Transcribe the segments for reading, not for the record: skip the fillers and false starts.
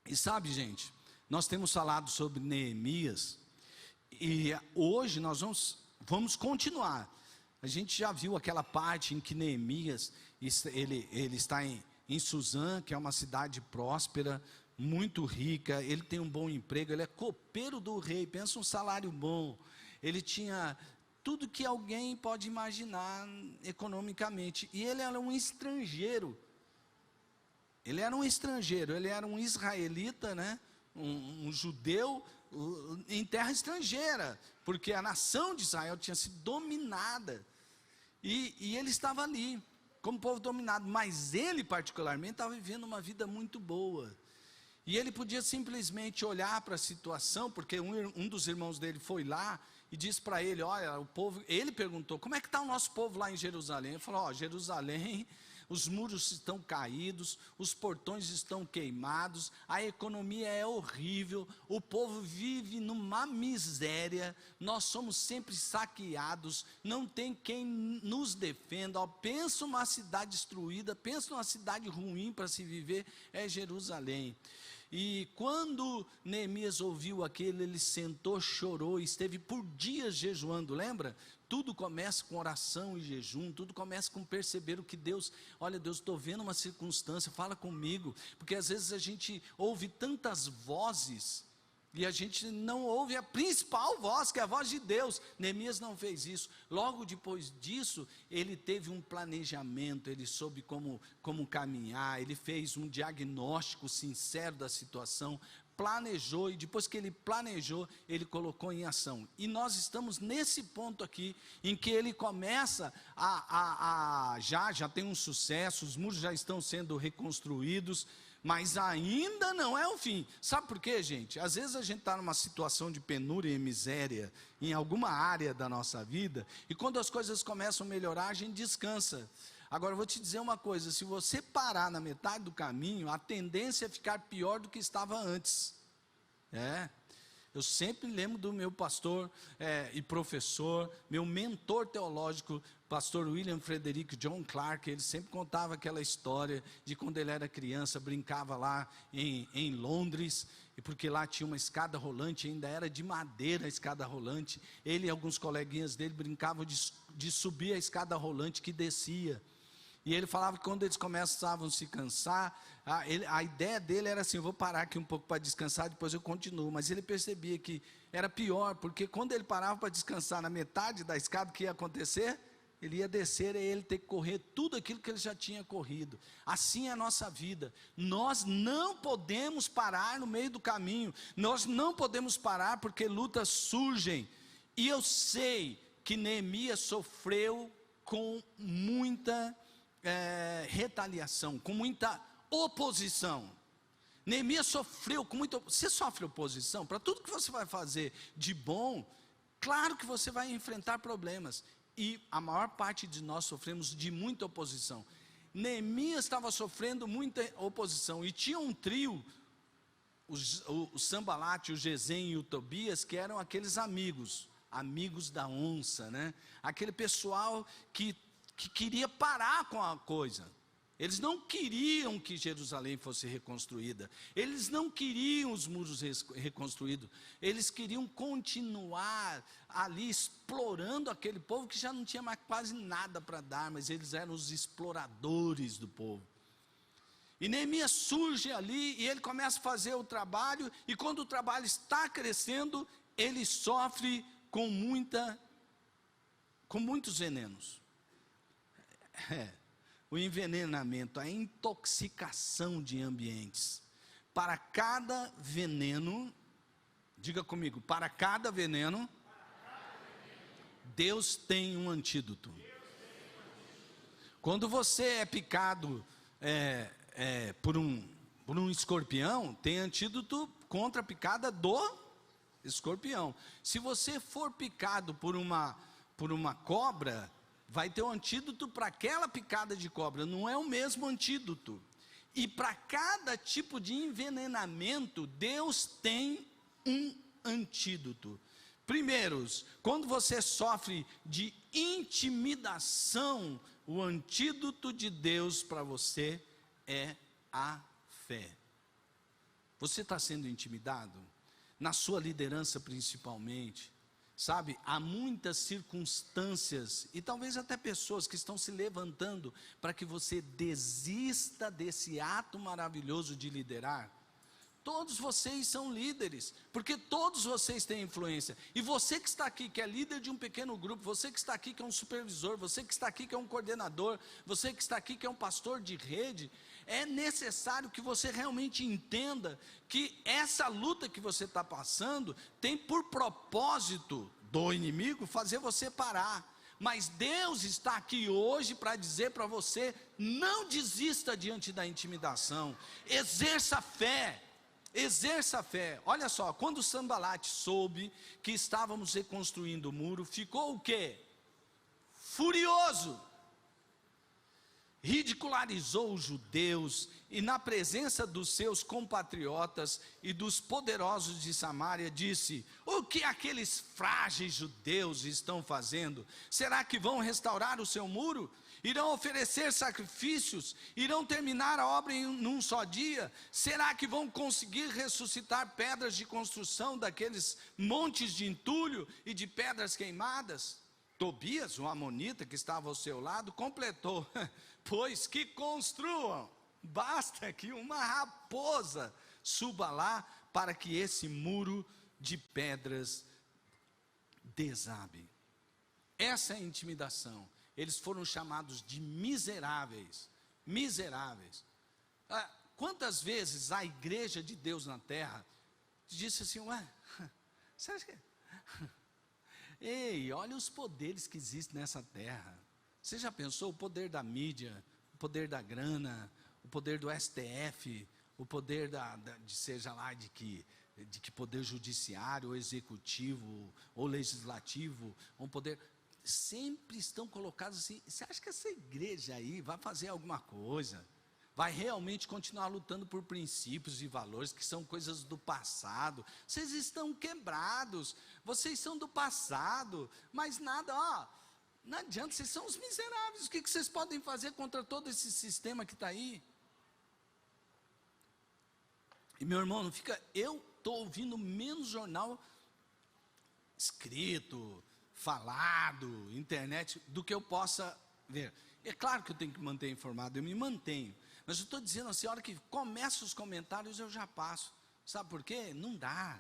E sabe, gente, nós temos falado sobre Neemias, e hoje nós vamos continuar. A gente já viu aquela parte em que Neemias, ele está em Suzã, que é uma cidade próspera, muito rica, ele tem um bom emprego, ele é copeiro do rei, pensa um salário bom, ele tinha tudo que alguém pode imaginar economicamente, e ele era um estrangeiro. Ele era um israelita, né? Um judeu em terra estrangeira, porque a nação de Israel tinha sido dominada, e ele estava ali, como povo dominado, mas ele particularmente estava vivendo uma vida muito boa, e ele podia simplesmente olhar para a situação, porque um dos irmãos dele foi lá, e disse para ele, olha, o povo, ele perguntou, como é que está o nosso povo lá em Jerusalém? Ele falou, Jerusalém, os muros estão caídos, os portões estão queimados, a economia é horrível, o povo vive numa miséria, nós somos sempre saqueados, não tem quem nos defenda, pensa uma cidade destruída, pensa numa cidade ruim para se viver, é Jerusalém. E quando Neemias ouviu aquilo, ele sentou, chorou, e esteve por dias jejuando, lembra? Tudo começa com oração e jejum, tudo começa com perceber o que Deus, olha Deus, estou vendo uma circunstância, fala comigo, porque às vezes a gente ouve tantas vozes, e a gente não ouve a principal voz, que é a voz de Deus. Neemias não fez isso. Logo depois disso, ele teve um planejamento, ele soube como caminhar, ele fez um diagnóstico sincero da situação, planejou, e depois que ele planejou, ele colocou em ação. E nós estamos nesse ponto aqui, em que ele começa já tem um sucesso, os muros já estão sendo reconstruídos, mas ainda não é o fim. Sabe por quê, gente? Às vezes a gente está numa situação de penúria e miséria, em alguma área da nossa vida, e quando as coisas começam a melhorar, a gente descansa. Agora eu vou te dizer uma coisa, se você parar na metade do caminho, a tendência é ficar pior do que estava antes. Eu sempre lembro do meu pastor e professor, meu mentor teológico, pastor William Frederick John Clark. Ele sempre contava aquela história de quando ele era criança, brincava lá em Londres, e porque lá tinha uma escada rolante, ainda era de madeira a escada rolante. Ele e alguns coleguinhas dele brincavam de subir a escada rolante que descia. E ele falava que quando eles começavam a se cansar, a ideia dele era assim, eu vou parar aqui um pouco para descansar, depois eu continuo. Mas ele percebia que era pior, porque quando ele parava para descansar na metade da escada, o que ia acontecer? Ele ia descer e ele ter que correr tudo aquilo que ele já tinha corrido. Assim é a nossa vida. Nós não podemos parar no meio do caminho. Nós não podemos parar porque lutas surgem. E eu sei que Neemias sofreu com muita retaliação, com muita oposição. Neemias sofreu com muita oposição. Você sofre oposição? Para tudo que você vai fazer de bom, claro que você vai enfrentar problemas. E a maior parte de nós sofremos de muita oposição. Neemias estava sofrendo muita oposição. E tinha um trio, o Sanbalate, o Gesem e o Tobias, que eram aqueles amigos da onça, né? Aquele pessoal que queria parar com a coisa. Eles não queriam que Jerusalém fosse reconstruída, eles não queriam os muros reconstruídos, eles queriam continuar ali explorando aquele povo que já não tinha mais quase nada para dar, mas eles eram os exploradores do povo. E Neemias surge ali e ele começa a fazer o trabalho, e quando o trabalho está crescendo, ele sofre com muitos venenos. O envenenamento, a intoxicação de ambientes. Para cada veneno, diga comigo, para cada veneno, Deus tem um antídoto. Quando você é picado por um escorpião, tem antídoto contra a picada do escorpião. Se você for picado por uma cobra, vai ter um antídoto para aquela picada de cobra, não é o mesmo antídoto. E para cada tipo de envenenamento, Deus tem um antídoto. Primeiro, quando você sofre de intimidação, o antídoto de Deus para você é a fé. Você está sendo intimidado? Na sua liderança principalmente? Sabe, há muitas circunstâncias e talvez até pessoas que estão se levantando para que você desista desse ato maravilhoso de liderar. Todos vocês são líderes, porque todos vocês têm influência. E você que está aqui, que é líder de um pequeno grupo, você que está aqui, que é um supervisor, você que está aqui, que é um coordenador, você que está aqui, que é um pastor de rede, é necessário que você realmente entenda que essa luta que você está passando tem por propósito do inimigo fazer você parar. Mas Deus está aqui hoje para dizer para você: não desista diante da intimidação, exerça fé. Exerça a fé. Olha só, quando Sanbalate soube que estávamos reconstruindo o muro, ficou o quê? Furioso. Ridicularizou os judeus e na presença dos seus compatriotas e dos poderosos de Samaria disse: o que aqueles frágeis judeus estão fazendo? Será que vão restaurar o seu muro? Irão oferecer sacrifícios? Irão terminar a obra num só dia? Será que vão conseguir ressuscitar pedras de construção daqueles montes de entulho e de pedras queimadas? Tobias, o amonita que estava ao seu lado, completou: pois que construam, basta que uma raposa suba lá para que esse muro de pedras desabe. Essa é a intimidação. Eles foram chamados de miseráveis. Miseráveis. Quantas vezes a igreja de Deus na terra disse assim: ué, você acha que... Ei, olha os poderes que existem nessa terra. Você já pensou o poder da mídia, o poder da grana, o poder do STF, o poder de seja lá de que poder judiciário, ou executivo, ou legislativo, um poder... sempre estão colocados assim. Você acha que essa igreja aí vai fazer alguma coisa? Vai realmente continuar lutando por princípios e valores que são coisas do passado? Vocês estão quebrados, vocês são do passado, mas nada, não adianta, vocês são os miseráveis. O que vocês podem fazer contra todo esse sistema que está aí? E meu irmão, não fica, eu estou ouvindo menos jornal escrito, falado, internet, do que eu possa ver. É claro que eu tenho que manter informado, eu me mantenho, mas eu estou dizendo assim, a hora que começa os comentários eu já passo. Sabe por quê? Não dá.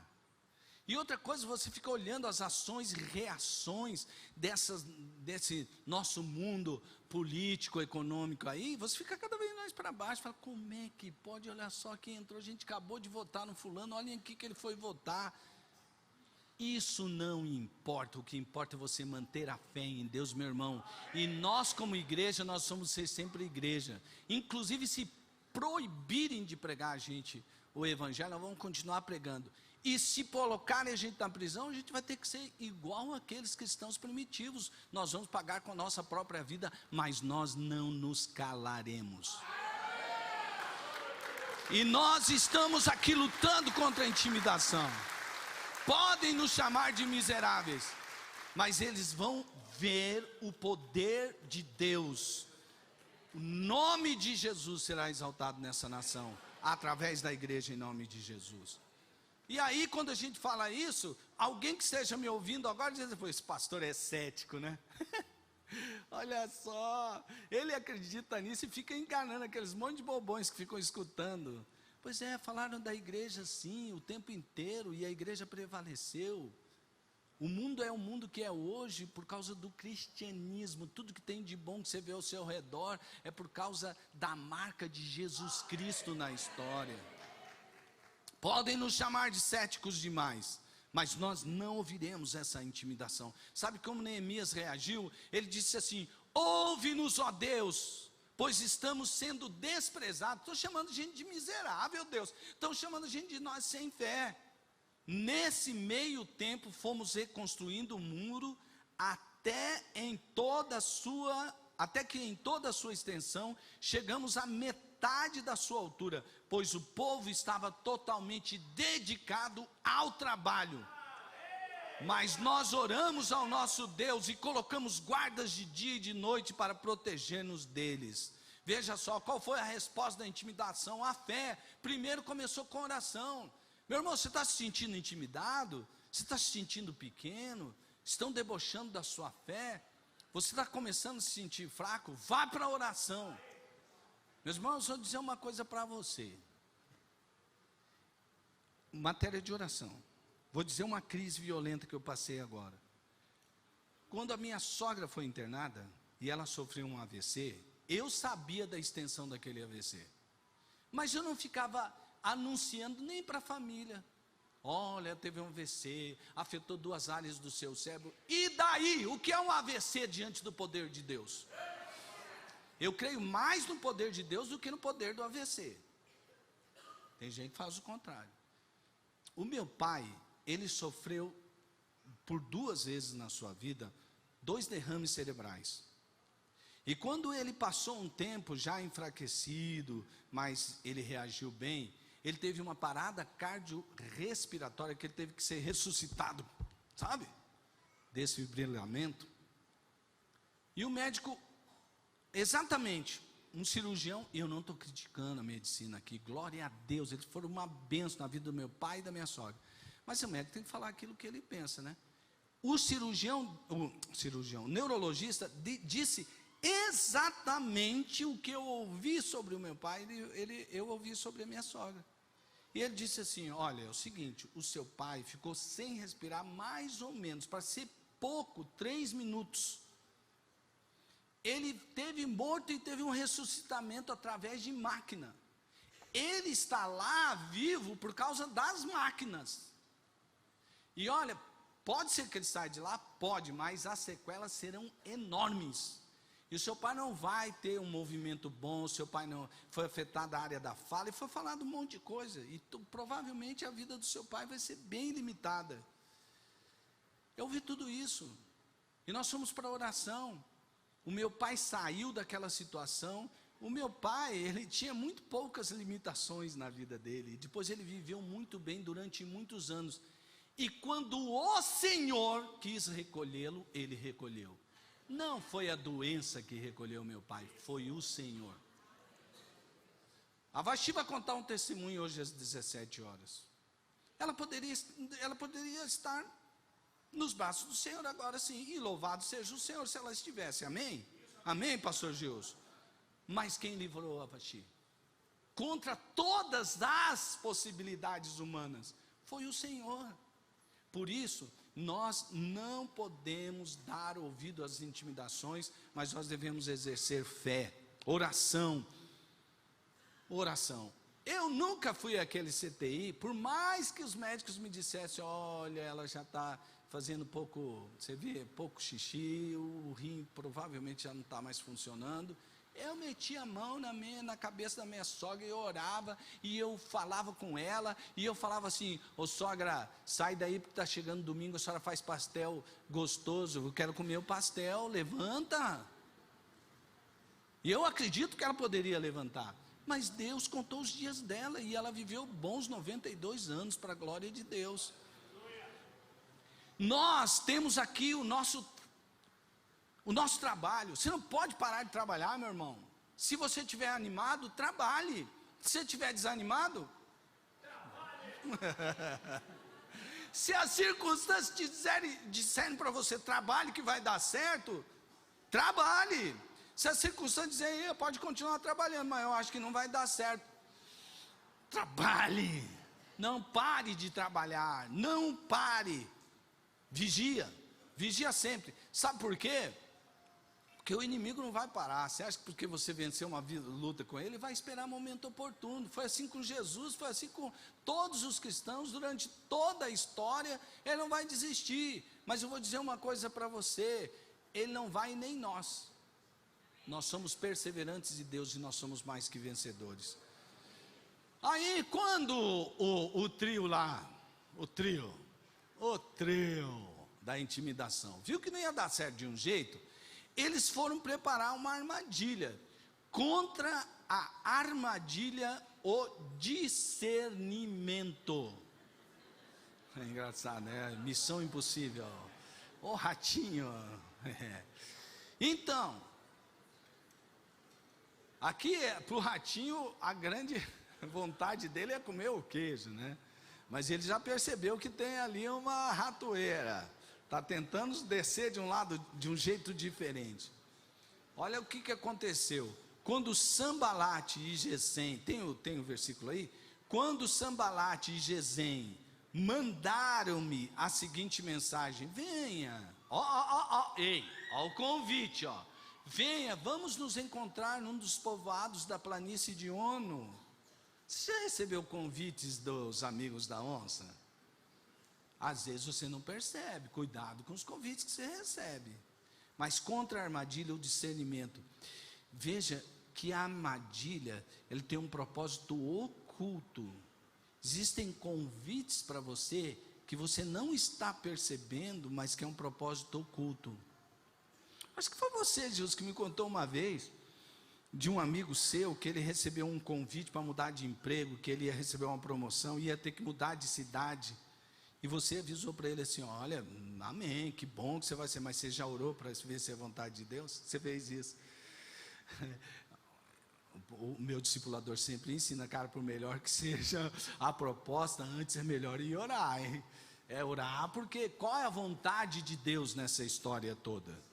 E outra coisa, você fica olhando as ações e reações desse nosso mundo político, econômico aí, você fica cada vez mais para baixo, fala: como é que pode? Olha só quem entrou, a gente acabou de votar no fulano, olhem aqui que ele foi votar. Isso não importa, o que importa é você manter a fé em Deus, meu irmão. E nós como igreja, nós somos ser sempre igreja. Inclusive se proibirem de pregar a gente o evangelho, nós vamos continuar pregando. E se colocarem a gente na prisão, a gente vai ter que ser igual àqueles cristãos primitivos. Nós vamos pagar com a nossa própria vida, mas nós não nos calaremos. E nós estamos aqui lutando contra a intimidação. Podem nos chamar de miseráveis, mas eles vão ver o poder de Deus. O nome de Jesus será exaltado nessa nação, através da igreja, em nome de Jesus. E aí, quando a gente fala isso, alguém que esteja me ouvindo agora diz: esse pastor é cético, né? Olha só, ele acredita nisso e fica enganando aqueles monte de bobões que ficam escutando. Pois é, falaram da igreja sim, o tempo inteiro, e a igreja prevaleceu. O mundo é o mundo que é hoje por causa do cristianismo. Tudo que tem de bom que você vê ao seu redor é por causa da marca de Jesus Cristo na história. Podem nos chamar de céticos demais, mas nós não ouviremos essa intimidação. Sabe como Neemias reagiu? Ele disse assim: ouve-nos, ó Deus, pois estamos sendo desprezados. Estou chamando gente de miserável, Deus. Estão chamando gente de nós sem fé. Nesse meio tempo fomos reconstruindo o muro até que em toda a sua extensão chegamos à metade da sua altura, pois o povo estava totalmente dedicado ao trabalho. Mas nós oramos ao nosso Deus e colocamos guardas de dia e de noite para proteger-nos deles. Veja só, qual foi a resposta da intimidação? A fé. Primeiro começou com oração. Meu irmão, você está se sentindo intimidado? Você está se sentindo pequeno? Estão debochando da sua fé? Você está começando a se sentir fraco? Vá para a oração. Meus irmãos, eu vou dizer uma coisa para você. Matéria de oração. Vou dizer uma crise violenta que eu passei agora. Quando a minha sogra foi internada e ela sofreu um AVC, eu sabia da extensão daquele AVC, mas eu não ficava anunciando nem para a família. Olha, teve um AVC, afetou 2 áreas do seu cérebro. E daí? O que é um AVC diante do poder de Deus? Eu creio mais no poder de Deus do que no poder do AVC. Tem gente que faz o contrário. O meu pai, ele sofreu por 2 vezes na sua vida 2 derrames cerebrais. E quando ele passou um tempo já enfraquecido, mas ele reagiu bem, ele teve uma parada cardiorrespiratória que ele teve que ser ressuscitado, sabe? Desfibrilamento. E o médico, exatamente, um cirurgião, e eu não estou criticando a medicina aqui, glória a Deus, eles foram uma bênção na vida do meu pai e da minha sogra. Mas o médico tem que falar aquilo que ele pensa, né? O neurologista disse exatamente o que eu ouvi sobre o meu pai, eu ouvi sobre a minha sogra. E ele disse assim: olha, é o seguinte, o seu pai ficou sem respirar mais ou menos, para ser pouco, 3 minutos. Ele teve morto e teve um ressuscitamento através de máquina. Ele está lá vivo por causa das máquinas. E olha, pode ser que ele saia de lá? Pode, mas as sequelas serão enormes. E o seu pai não vai ter um movimento bom, o seu pai não foi afetado a área da fala, e foi falado um monte de coisa, e provavelmente a vida do seu pai vai ser bem limitada. Eu ouvi tudo isso, e nós fomos para a oração. O meu pai saiu daquela situação. O meu pai, ele tinha muito poucas limitações na vida dele, depois ele viveu muito bem durante muitos anos, e quando o Senhor quis recolhê-lo, ele recolheu. Não foi a doença que recolheu meu pai, foi o Senhor. A Vasti vai contar um testemunho hoje às 17 horas. Ela poderia estar nos braços do Senhor agora sim, e louvado seja o Senhor se ela estivesse, amém? Amém, pastor Gilson? Mas quem livrou a Vasti? Contra todas as possibilidades humanas, foi o Senhor. Por isso, nós não podemos dar ouvido às intimidações, mas nós devemos exercer fé, oração. Eu nunca fui àquele CTI, por mais que os médicos me dissessem: olha, ela já está fazendo pouco, você vê, pouco xixi, o rim provavelmente já não está mais funcionando. Eu metia a mão na cabeça da minha sogra e eu orava, e eu falava com ela, e eu falava assim: ô sogra, sai daí porque está chegando domingo, a senhora faz pastel gostoso, eu quero comer o pastel, levanta. E eu acredito que ela poderia levantar, mas Deus contou os dias dela, e ela viveu bons 92 anos, para a glória de Deus. Nós temos aqui o nosso trabalho. Você não pode parar de trabalhar, meu irmão. Se você estiver animado, trabalhe. Se você estiver desanimado, se as circunstâncias disserem para você: trabalhe que vai dar certo, trabalhe. Se as circunstâncias dizerem: pode continuar trabalhando, mas eu acho que não vai dar certo, trabalhe. Não pare de trabalhar, não pare. Vigia sempre. Sabe por quê? Porque o inimigo não vai parar. Você acha que porque você venceu uma luta com ele, vai esperar momento oportuno? Foi assim com Jesus, foi assim com todos os cristãos, durante toda a história. Ele não vai desistir. Mas eu vou dizer uma coisa para você: ele não vai, nem nós. Nós somos perseverantes de Deus, e nós somos mais que vencedores. Aí quando o trio da intimidação viu que não ia dar certo de um jeito, eles foram preparar uma armadilha. Contra a armadilha, o discernimento. É engraçado, né? Missão impossível. Ô ratinho. Então, Aqui, para o ratinho, a grande vontade dele é comer o queijo, né? Mas ele já percebeu que tem ali uma ratoeira. Está tentando descer de um lado de um jeito diferente. Olha o que aconteceu. Quando Sambalate e Gesem, tem o versículo aí? Quando Sambalate e Gesem mandaram-me a seguinte mensagem: venha, ei, ó o convite, ó. Venha, vamos nos encontrar num dos povoados da planície de Ono. Você já recebeu convites dos amigos da onça? Às vezes você não percebe, cuidado com os convites que você recebe. Mas contra a armadilha, o discernimento. Veja que a armadilha, ele tem um propósito oculto. Existem convites para você que você não está percebendo, mas que é um propósito oculto. Acho que foi você, Jesus, que me contou uma vez de um amigo seu que ele recebeu um convite para mudar de emprego, que ele ia receber uma promoção, ia ter que mudar de cidade. E você avisou para ele assim: olha, amém, que bom que você vai ser, mas você já orou para ver se é vontade de Deus? Você fez isso? O meu discipulador sempre ensina, cara, por melhor que seja a proposta, antes é melhor ir orar, hein? É orar, porque qual é a vontade de Deus nessa história toda?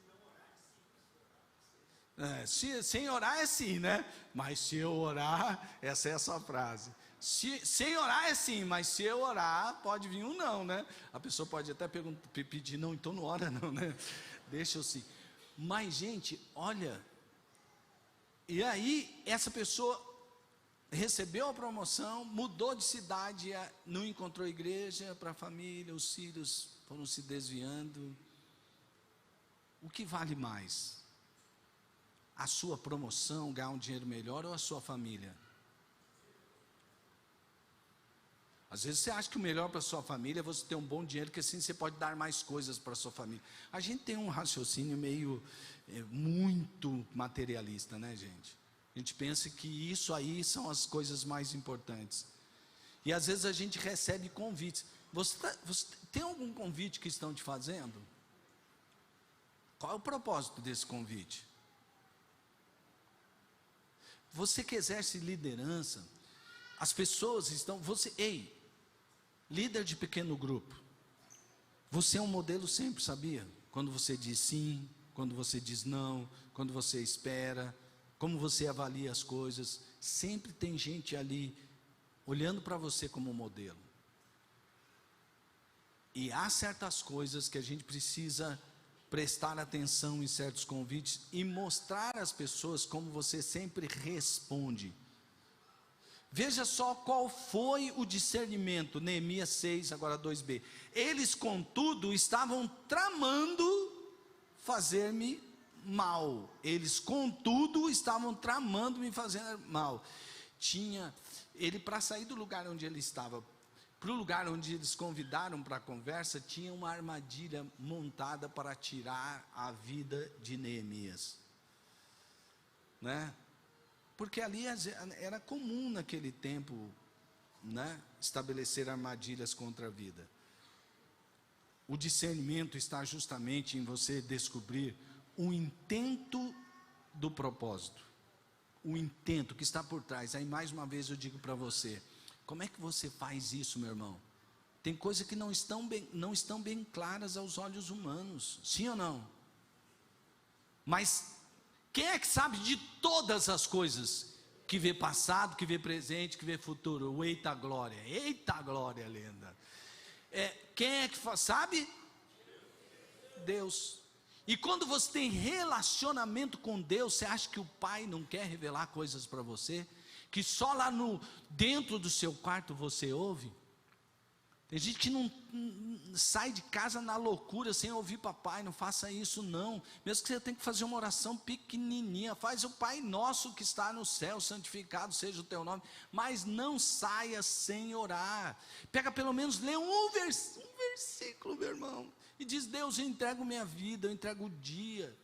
Sem orar é sim, né? Mas se eu orar, essa é a sua frase. Sem orar é sim, mas se eu orar, pode vir um não, né? A pessoa pode até pedir, não, então não ora não, né? Deixa eu sim. Mas gente, olha, e aí essa pessoa recebeu a promoção, mudou de cidade, não encontrou igreja para a família, os filhos foram se desviando. O que vale mais? A sua promoção, ganhar um dinheiro melhor, ou a sua família? Às vezes você acha que o melhor para a sua família é você ter um bom dinheiro, que assim você pode dar mais coisas para a sua família. A gente tem um raciocínio meio, muito materialista, né, gente? A gente pensa que isso aí são as coisas mais importantes. E às vezes a gente recebe convites. Você tem algum convite que estão te fazendo? Qual é o propósito desse convite? Você que exerce liderança, as pessoas estão, líder de pequeno grupo, você é um modelo sempre, sabia? Quando você diz sim, quando você diz não, quando você espera, como você avalia as coisas, sempre tem gente ali, olhando para você como modelo. E há certas coisas que a gente precisa prestar atenção em certos convites e mostrar às pessoas como você sempre responde. Veja só qual foi o discernimento, Neemias 6, agora 2b. Eles, contudo, estavam tramando fazer-me mal. Eles, contudo, estavam tramando me fazer mal. Ele, para sair do lugar onde ele estava, para o lugar onde eles convidaram para a conversa, tinha uma armadilha montada para tirar a vida de Neemias, né? Porque ali era comum naquele tempo, né, estabelecer armadilhas contra a vida. O discernimento está justamente em você descobrir o intento do propósito, o intento que está por trás. Aí mais uma vez eu digo para você: como é que você faz isso, meu irmão? Tem coisas que não estão bem claras aos olhos humanos, sim ou não? Mas quem é que sabe de todas as coisas? Que vê passado, que vê presente, que vê futuro. O eita glória, lenda. Quem é que sabe? Deus. E quando você tem relacionamento com Deus, você acha que o Pai não quer revelar coisas para você? Que só lá dentro do seu quarto você ouve? Tem gente que não sai de casa na loucura sem ouvir papai. Não faça isso não. Mesmo que você tenha que fazer uma oração pequenininha, faz o Pai Nosso que está no céu, santificado seja o teu nome, mas não saia sem orar. Pega pelo menos, lê um versículo, meu irmão, e diz: Deus, eu entrego minha vida, eu entrego o dia.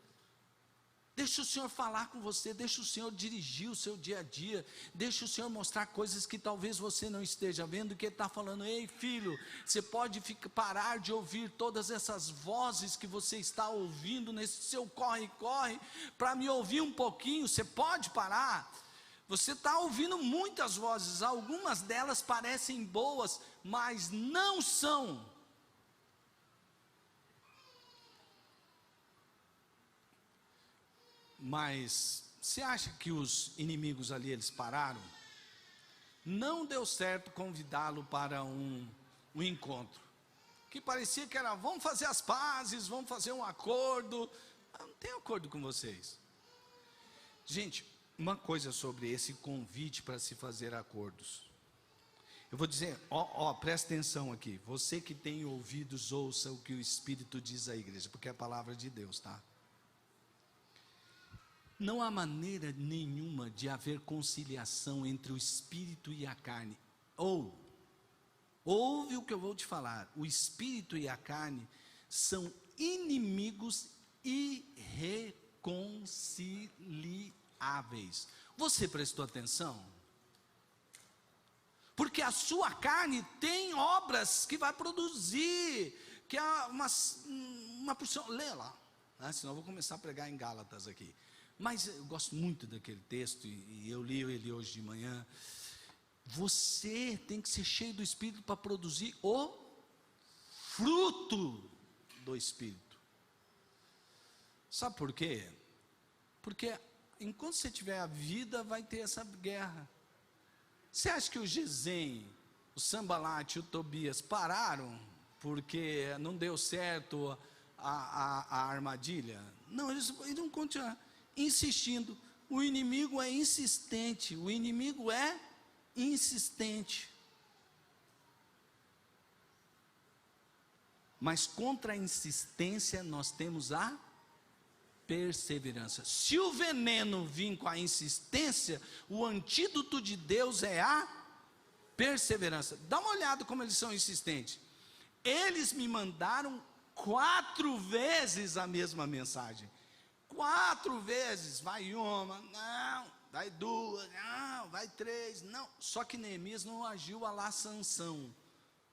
Deixa o Senhor falar com você, deixa o Senhor dirigir o seu dia a dia, deixa o Senhor mostrar coisas que talvez você não esteja vendo, que Ele está falando: ei filho, você pode parar de ouvir todas essas vozes que você está ouvindo nesse seu corre-corre, para me ouvir um pouquinho, você pode parar? Você está ouvindo muitas vozes, algumas delas parecem boas, mas não são. Mas você acha que os inimigos ali, eles pararam? Não deu certo convidá-lo para um encontro, que parecia que era, vamos fazer as pazes, vamos fazer um acordo. Não tem acordo com vocês. Gente, uma coisa sobre esse convite para se fazer acordos. Eu vou dizer, presta atenção aqui. Você que tem ouvidos, ouça o que o Espírito diz à igreja, porque é a palavra de Deus, tá? Não há maneira nenhuma de haver conciliação entre o Espírito e a carne. Ouve o que eu vou te falar. O Espírito e a carne são inimigos irreconciliáveis. Você prestou atenção? Porque a sua carne tem obras que vai produzir, que é uma porção. Lê lá, né? Senão eu vou começar a pregar em Gálatas aqui. Mas eu gosto muito daquele texto, e eu li ele hoje de manhã. Você tem que ser cheio do Espírito para produzir o fruto do Espírito. Sabe por quê? Porque enquanto você tiver a vida, vai ter essa guerra. Você acha que o Gesem, o Sambalate e o Tobias pararam porque não deu certo a armadilha? Não, eles vão continuar insistindo. O inimigo é insistente. O inimigo é insistente. Mas contra a insistência nós temos a perseverança. Se o veneno vir com a insistência, o antídoto de Deus é a perseverança. Dá uma olhada como eles são insistentes. Eles me mandaram 4 vezes a mesma mensagem. 4 vezes, vai uma, não, vai 2, não, vai 3, não. Só que Neemias não agiu a lá Sansão,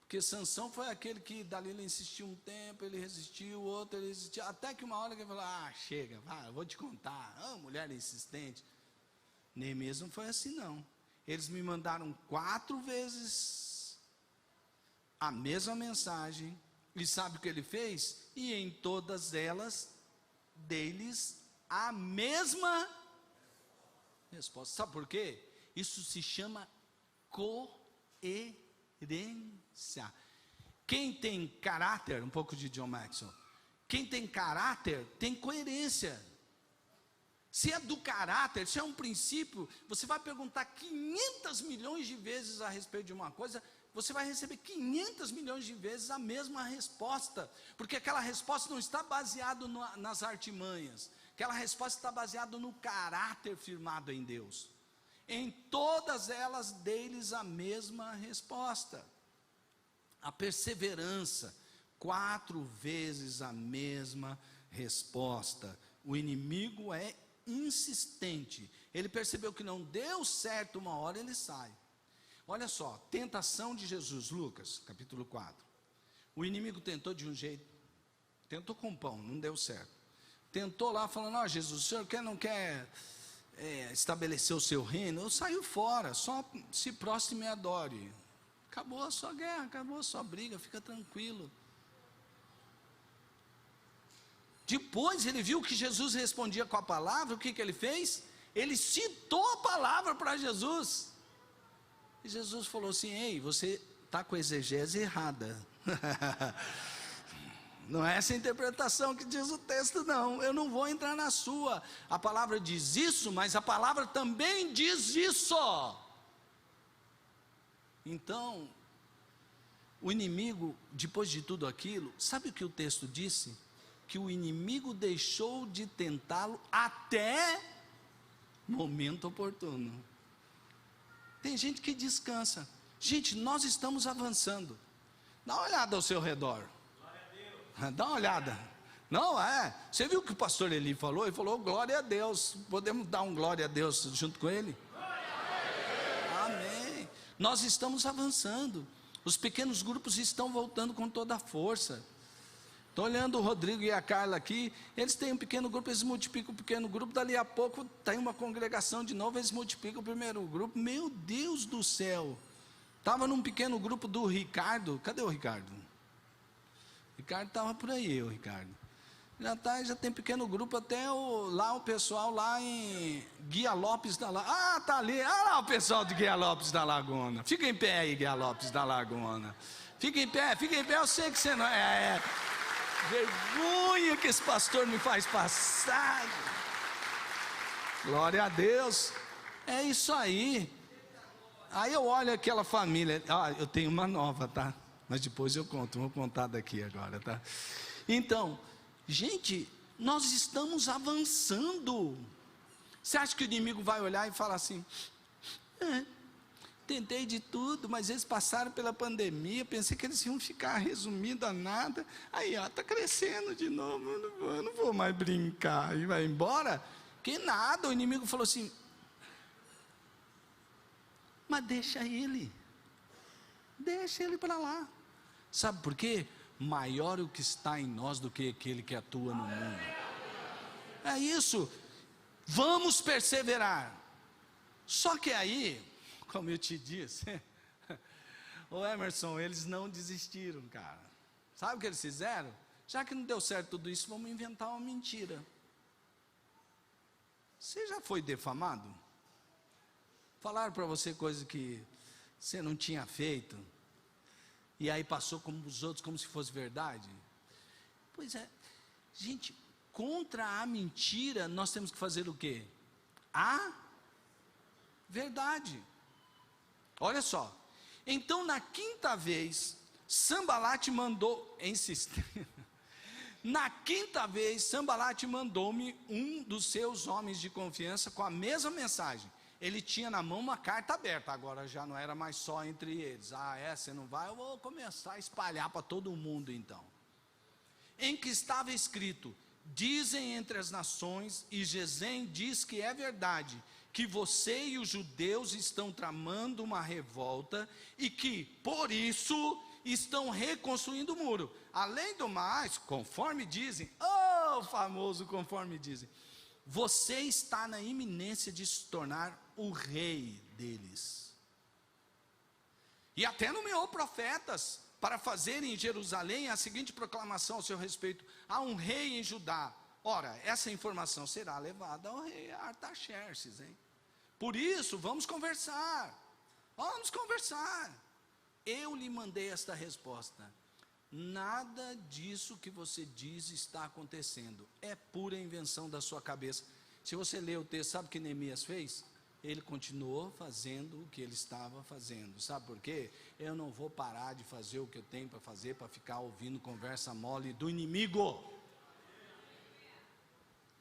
porque Sansão foi aquele que Dalila insistiu um tempo, ele resistiu, o outro ele resistiu, até que uma hora que ele falou, chega, vai, eu vou te contar, mulher insistente. Neemias não foi assim não. Eles me mandaram 4 vezes a mesma mensagem, e sabe o que ele fez? E em todas elas, deles a mesma resposta. Sabe por quê? Isso se chama coerência. Quem tem caráter, um pouco de John Maxwell, quem tem caráter tem coerência. Se é do caráter, se é um princípio, você vai perguntar 500 milhões de vezes a respeito de uma coisa, você vai receber 500 milhões de vezes a mesma resposta, porque aquela resposta não está baseada nas artimanhas, aquela resposta está baseada no caráter firmado em Deus. Em todas elas, deles a mesma resposta. A perseverança, 4 vezes a mesma resposta. O inimigo é insistente, ele percebeu que não deu certo uma hora, ele sai. Olha só, tentação de Jesus, Lucas, capítulo 4. O inimigo tentou de um jeito, tentou com pão, não deu certo. Tentou lá, falando, Jesus, o senhor não quer estabelecer o seu reino? Eu saio fora, só se prostre e me adore. Acabou a sua guerra, acabou a sua briga, fica tranquilo. Depois ele viu que Jesus respondia com a palavra, o que ele fez? Ele citou a palavra para Jesus. E Jesus falou assim, ei, você está com a exegese errada. Não é essa a interpretação que diz o texto, não. Eu não vou entrar na sua. A palavra diz isso, mas a palavra também diz isso. Então, o inimigo, depois de tudo aquilo, sabe o que o texto disse? Que o inimigo deixou de tentá-lo até momento oportuno. Tem gente que descansa. Gente, nós estamos avançando. Dá uma olhada ao seu redor. Dá uma olhada. Não é? Você viu o que o pastor Eli falou? Ele falou glória a Deus. Podemos dar um glória a Deus junto com ele? Amém. Nós estamos avançando. Os pequenos grupos estão voltando com toda a força. Estou olhando o Rodrigo e a Carla aqui, eles têm um pequeno grupo, eles multiplicam o pequeno grupo, dali a pouco tem uma congregação de novo, eles multiplicam o primeiro grupo. Meu Deus do céu! Estava num pequeno grupo do Ricardo, cadê o Ricardo? O Ricardo estava por aí, o Ricardo. Já tem pequeno grupo, até o pessoal lá em Guia Lopes da Laguna. Ah, tá ali, lá o pessoal de Guia Lopes da Laguna. Fica em pé aí, Guia Lopes da Laguna. Fica em pé, eu sei que você não é. Vergonha que esse pastor me faz passar. Glória a Deus. É isso aí. Aí eu olho aquela família. Eu tenho uma nova, tá? Mas depois eu conto, vou contar daqui agora, tá? Então, gente, nós estamos avançando. Você acha que o inimigo vai olhar e falar assim: tentei de tudo, mas eles passaram pela pandemia, pensei que eles iam ficar resumindo a nada. Aí, está crescendo de novo, eu não vou mais brincar. E vai embora? Que nada, o inimigo falou assim: mas deixa ele para lá. Sabe por quê? Maior o que está em nós do que aquele que atua no mundo. É isso. Vamos perseverar. Só que aí, como eu te disse, ô Emerson, eles não desistiram, cara. Sabe o que eles fizeram? Já que não deu certo tudo isso, vamos inventar uma mentira. Você já foi defamado? Falaram para você coisa que você não tinha feito, e aí passou como os outros, como se fosse verdade? Pois é, gente, contra a mentira, nós temos que fazer o quê? A verdade. Olha só, então na quinta vez, Sanbalat mandou insistir. Na quinta vez, Sanbalat mandou-me um dos seus homens de confiança com a mesma mensagem. Ele tinha na mão uma carta aberta, agora já não era mais só entre eles. Você não vai, eu vou começar a espalhar para todo mundo então. Em que estava escrito: dizem entre as nações, e Gesem diz que é verdade, que você e os judeus estão tramando uma revolta, e que, por isso, estão reconstruindo o muro. Além do mais, conforme dizem, famoso conforme dizem, você está na iminência de se tornar o rei deles. E até nomeou profetas para fazerem em Jerusalém a seguinte proclamação ao seu respeito: há um rei em Judá. Ora, essa informação será levada ao rei Artaxerxes, hein? Por isso, vamos conversar. Eu lhe mandei esta resposta: nada disso que você diz está acontecendo, é pura invenção da sua cabeça. Se você ler o texto, sabe o que Neemias fez? Ele continuou fazendo o que ele estava fazendo. Sabe por quê? Eu não vou parar de fazer o que eu tenho para fazer, para ficar ouvindo conversa mole do inimigo.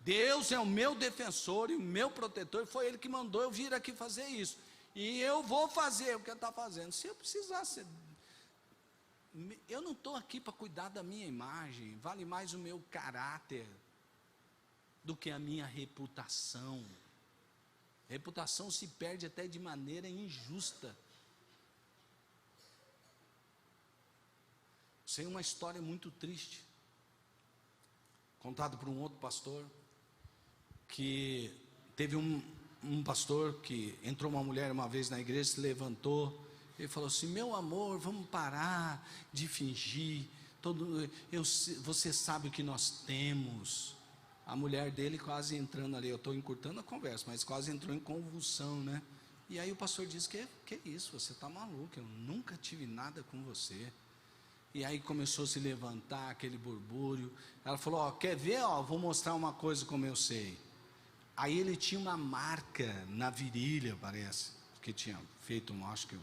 Deus é o meu defensor e o meu protetor, foi Ele que mandou eu vir aqui fazer isso, e eu vou fazer o que Ele está fazendo. Se eu precisasse, eu não estou aqui para cuidar da minha imagem, vale mais o meu caráter do que a minha reputação. Reputação se perde até de maneira injusta. Sei uma história muito triste, contado por um outro pastor, que teve um pastor que entrou uma mulher uma vez na igreja, se levantou, ele falou assim: meu amor, vamos parar de fingir, você sabe o que nós temos. A mulher dele quase entrando ali, eu estou encurtando a conversa, mas quase entrou em convulsão, né? E aí o pastor disse: que isso, você está maluco, eu nunca tive nada com você. E aí começou a se levantar aquele burbúrio. Ela falou: quer ver, vou mostrar uma coisa como eu sei. Aí ele tinha uma marca na virilha, parece, que tinha feito, acho que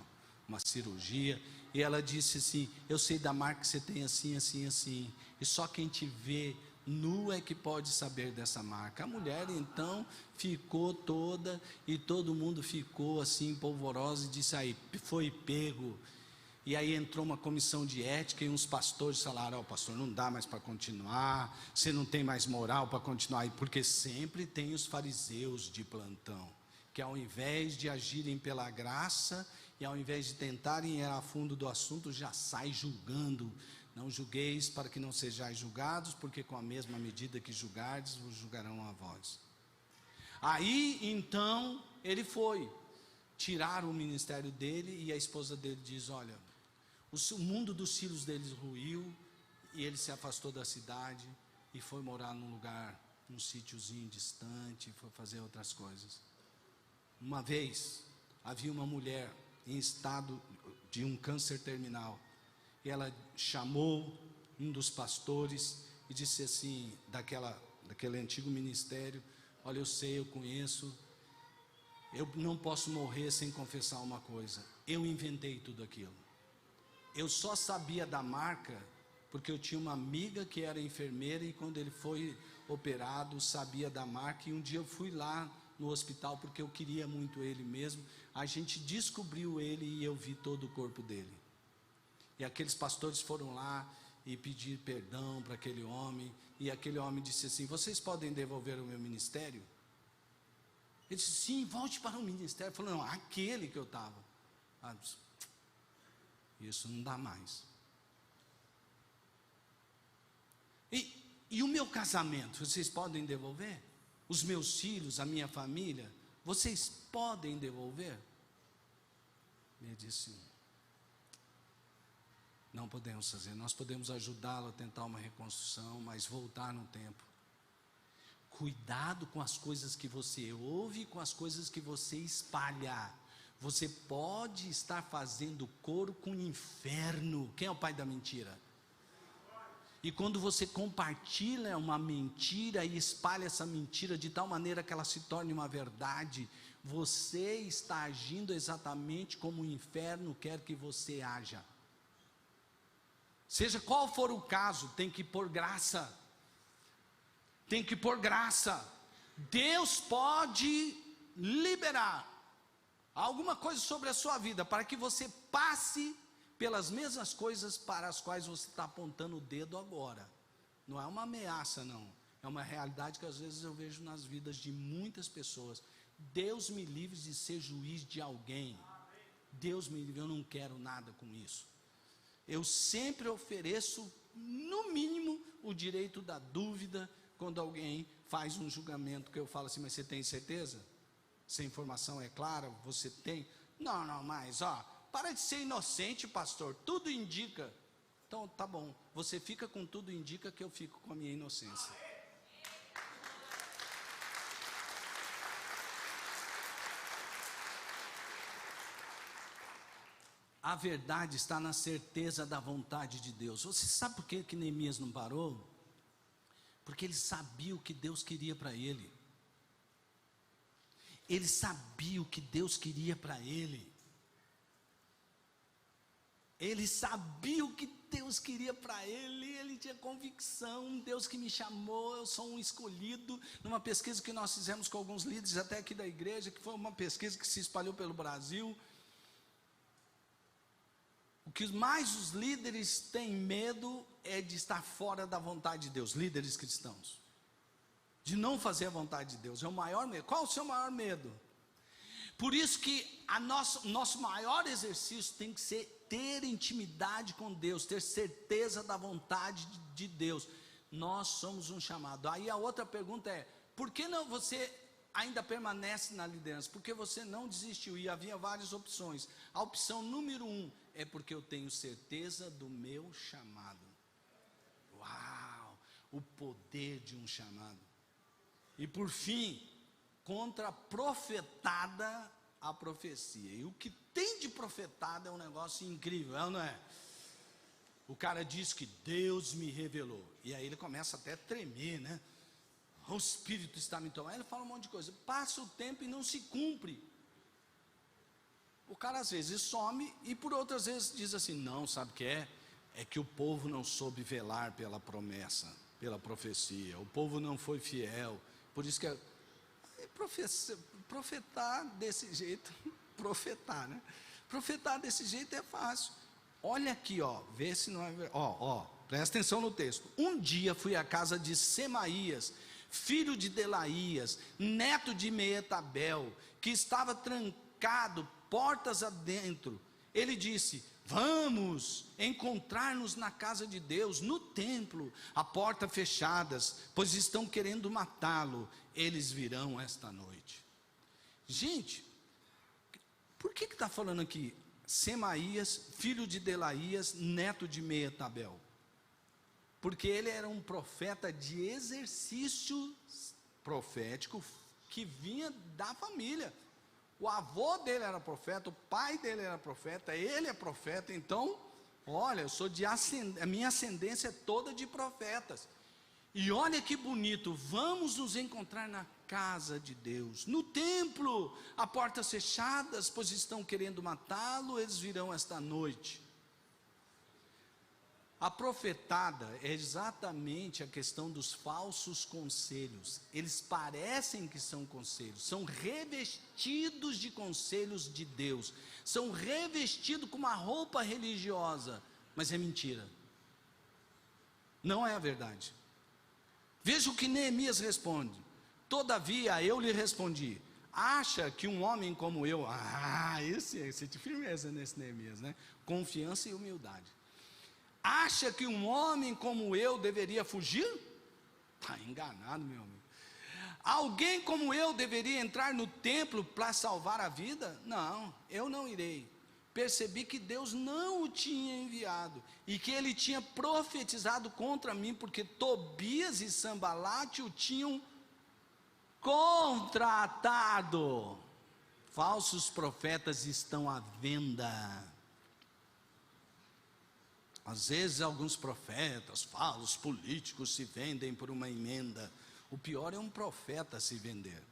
uma cirurgia. E ela disse assim: eu sei da marca que você tem assim, assim, assim, e só quem te vê nu é que pode saber dessa marca. A mulher então ficou toda, e todo mundo ficou assim polvorosa, e disse: aí foi pego. E aí entrou uma comissão de ética, e uns pastores falaram: pastor, não dá mais para continuar, você não tem mais moral para continuar. Porque sempre tem os fariseus de plantão, que ao invés de agirem pela graça e ao invés de tentarem ir a fundo do assunto, já sai julgando. Não julgueis para que não sejais julgados, porque com a mesma medida que julgardes, vos julgarão a vós. Aí, então, ele foi. Tiraram o ministério dele, e a esposa dele diz, olha, o mundo dos filhos deles ruiu, e ele se afastou da cidade, e foi morar num lugar, num sítiozinho distante, foi fazer outras coisas. Uma vez, havia uma mulher em estado de um câncer terminal, e ela chamou um dos pastores, e disse assim, daquele antigo ministério, olha, eu sei, eu conheço, eu não posso morrer sem confessar uma coisa, eu inventei tudo aquilo. Eu só sabia da marca, porque eu tinha uma amiga que era enfermeira, e quando ele foi operado, sabia da marca, e um dia eu fui lá no hospital, porque eu queria muito ele mesmo, a gente descobriu ele, e eu vi todo o corpo dele. E aqueles pastores foram lá, e pediram perdão para aquele homem, e aquele homem disse assim, vocês podem devolver o meu ministério? Ele disse, sim, volte para o ministério. Ele falou, não, aquele que eu estava. Isso não dá mais. E o meu casamento, vocês podem devolver? Os meus filhos, a minha família, vocês podem devolver? Ele disse, não podemos fazer, nós podemos ajudá-lo a tentar uma reconstrução, mas voltar no tempo. Cuidado com as coisas que você ouve e com as coisas que você espalha. Você pode estar fazendo coro com o inferno. Quem é o pai da mentira? E quando você compartilha uma mentira e espalha essa mentira de tal maneira que ela se torne uma verdade, você está agindo exatamente como o inferno quer que você haja. Seja qual for o caso, tem que pôr graça. Tem que pôr graça. Deus pode liberar alguma coisa sobre a sua vida, para que você passe pelas mesmas coisas para as quais você está apontando o dedo agora. Não é uma ameaça, não. É uma realidade que às vezes eu vejo nas vidas de muitas pessoas. Deus me livre de ser juiz de alguém. Deus me livre, eu não quero nada com isso. Eu sempre ofereço, no mínimo, o direito da dúvida, quando alguém faz um julgamento, que eu falo assim, mas você tem certeza? Se a informação é clara, você tem? Não, mas para de ser inocente, pastor, tudo indica. Então tá bom, você fica com tudo indica, que eu fico com a minha inocência. A verdade está na certeza da vontade de Deus. Você sabe por que Neemias não parou? Porque ele sabia o que Deus queria para ele. Ele sabia o que Deus queria para ele. Ele sabia o que Deus queria para ele. Ele tinha convicção, Deus que me chamou, eu sou um escolhido. Numa pesquisa que nós fizemos com alguns líderes até aqui da igreja, que foi uma pesquisa que se espalhou pelo Brasil, o que mais os líderes têm medo é de estar fora da vontade de Deus, líderes cristãos, de não fazer a vontade de Deus, é o maior medo. Qual o seu maior medo? Por isso que nosso maior exercício tem que ser ter intimidade com Deus, ter certeza da vontade de Deus. Nós somos um chamado. Aí a outra pergunta é, por que não você ainda permanece na liderança? Porque você não desistiu, e havia várias opções. A opção número 1 é porque eu tenho certeza do meu chamado. Uau, o poder de um chamado. E por fim, contra-profetada a profecia. E o que tem de profetada é um negócio incrível, é ou não é? O cara diz que Deus me revelou, e aí ele começa até a tremer, né? O Espírito está me tomando. Ele fala um monte de coisa, passa o tempo e não se cumpre. O cara às vezes some, e por outras vezes diz assim, não, sabe o que é? É que o povo não soube velar pela promessa, pela profecia, o povo não foi fiel, por isso que profetar desse jeito, profetar, né? Profetar desse jeito é fácil. Olha aqui, vê se não é verdade. Presta atenção no texto. Um dia fui à casa de Semaías, filho de Delaías, neto de Meetabel, que estava trancado portas adentro, ele disse: vamos encontrar-nos na casa de Deus, no templo, a porta fechadas, pois estão querendo matá-lo, eles virão esta noite. Gente, por que está falando aqui Semaías, filho de Delaías, neto de Meetabel? Porque ele era um profeta de exercício profético que vinha da família. O avô dele era profeta, o pai dele era profeta, ele é profeta. Então, olha, eu sou a minha ascendência é toda de profetas. E olha que bonito, vamos nos encontrar na casa de Deus, no templo, a portas fechadas, pois estão querendo matá-lo, eles virão esta noite. A profetada é exatamente a questão dos falsos conselhos. Eles parecem que são conselhos, são revestidos de conselhos de Deus, são revestidos com uma roupa religiosa, mas é mentira, não é a verdade. Veja o que Neemias responde: todavia eu lhe respondi, acha que um homem como eu, esse de firmeza nesse Neemias, né? Confiança e humildade. Acha que um homem como eu deveria fugir? Está enganado, meu amigo. Alguém como eu deveria entrar no templo para salvar a vida? Não, eu não irei. Percebi que Deus não o tinha enviado, e que ele tinha profetizado contra mim, porque Tobias e Sambalate o tinham contratado. Falsos profetas estão à venda. Às vezes alguns profetas, falsos políticos se vendem por uma emenda. O pior é um profeta se vender.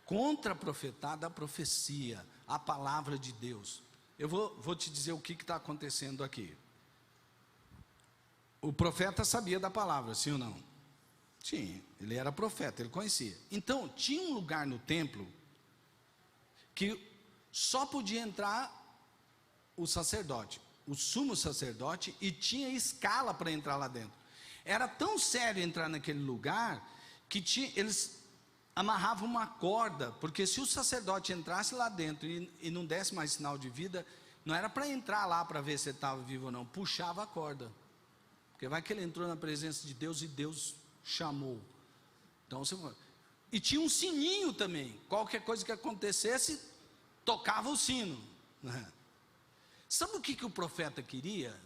Contra-profetada a profecia, a palavra de Deus. Eu vou te dizer o que está acontecendo aqui. O profeta sabia da palavra, sim ou não? Sim, ele era profeta, ele conhecia. Então, tinha um lugar no templo que só podia entrar o sacerdote, o sumo sacerdote, e tinha escala para entrar lá dentro. Era tão sério entrar naquele lugar que eles amarravam uma corda, porque se o sacerdote entrasse lá dentro e não desse mais sinal de vida, não era para entrar lá para ver se ele estava vivo ou não, puxava a corda, porque vai que ele entrou na presença de Deus e Deus chamou. Então, e tinha um sininho também, qualquer coisa que acontecesse, tocava o sino. Sabe o que o profeta queria?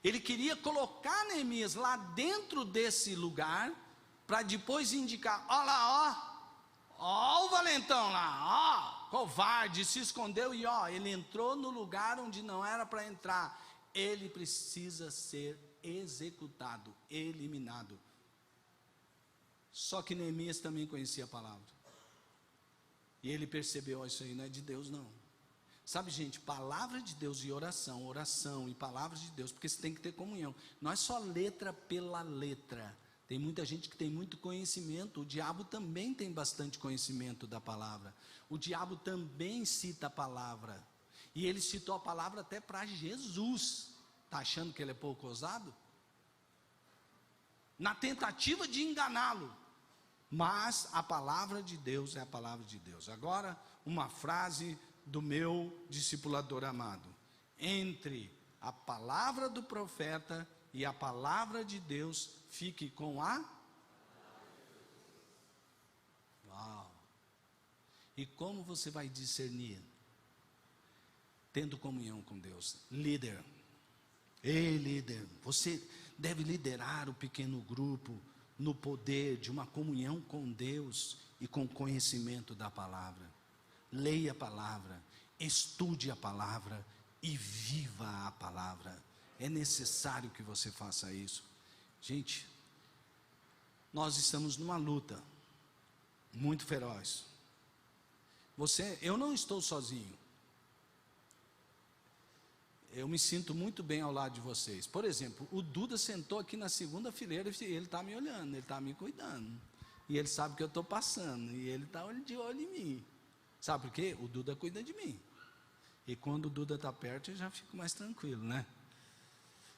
Ele queria colocar Neemias lá dentro desse lugar, para depois indicar: ó lá, ó o valentão lá, ó, covarde, se escondeu, e ó, ele entrou no lugar onde não era para entrar, ele precisa ser executado, eliminado. Só que Neemias também conhecia a palavra, e ele percebeu: isso aí não é de Deus não. Sabe, gente, palavra de Deus e oração, oração e palavra de Deus, porque você tem que ter comunhão. Não é só letra pela letra. Tem muita gente que tem muito conhecimento. O diabo também tem bastante conhecimento da palavra. O diabo também cita a palavra. E ele citou a palavra até para Jesus. Está achando que ele é pouco ousado? Na tentativa de enganá-lo. Mas a palavra de Deus é a palavra de Deus. Agora, uma frase do meu discipulador amado: entre a palavra do profeta e a palavra de Deus, fique com a... Uau! E como você vai discernir? Tendo comunhão com Deus. Líder, ei líder, você deve liderar o pequeno grupo no poder de uma comunhão com Deus e com conhecimento da palavra. Leia a palavra, estude a palavra e viva a palavra. É necessário que você faça isso. Gente, nós estamos numa luta muito feroz. Eu não estou sozinho. Eu me sinto muito bem ao lado de vocês. Por exemplo, o Duda sentou aqui na segunda fileira e ele está me olhando, ele está me cuidando. E ele sabe que eu estou passando, e ele está de olho em mim. Sabe por quê? O Duda cuida de mim. E quando o Duda está perto, eu já fico mais tranquilo, né?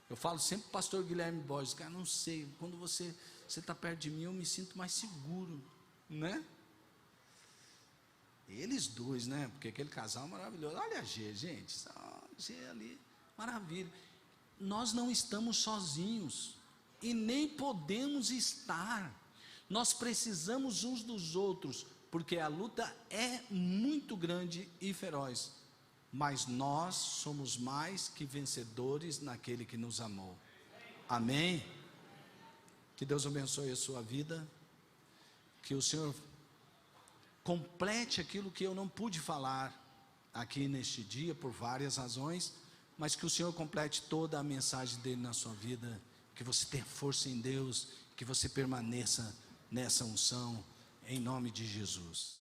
Eu falo sempre para o pastor Guilherme Borges: cara, não sei, quando você está perto de mim, eu me sinto mais seguro, né? Eles dois, né? Porque aquele casal maravilhoso. Olha a G, gente. Só G ali, maravilha. Nós não estamos sozinhos. E nem podemos estar. Nós precisamos uns dos outros. Porque a luta é muito grande e feroz. Mas nós somos mais que vencedores naquele que nos amou. Amém? Que Deus abençoe a sua vida. Que o Senhor complete aquilo que eu não pude falar aqui neste dia, por várias razões, mas que o Senhor complete toda a mensagem dele na sua vida, que você tenha força em Deus, que você permaneça nessa unção, em nome de Jesus.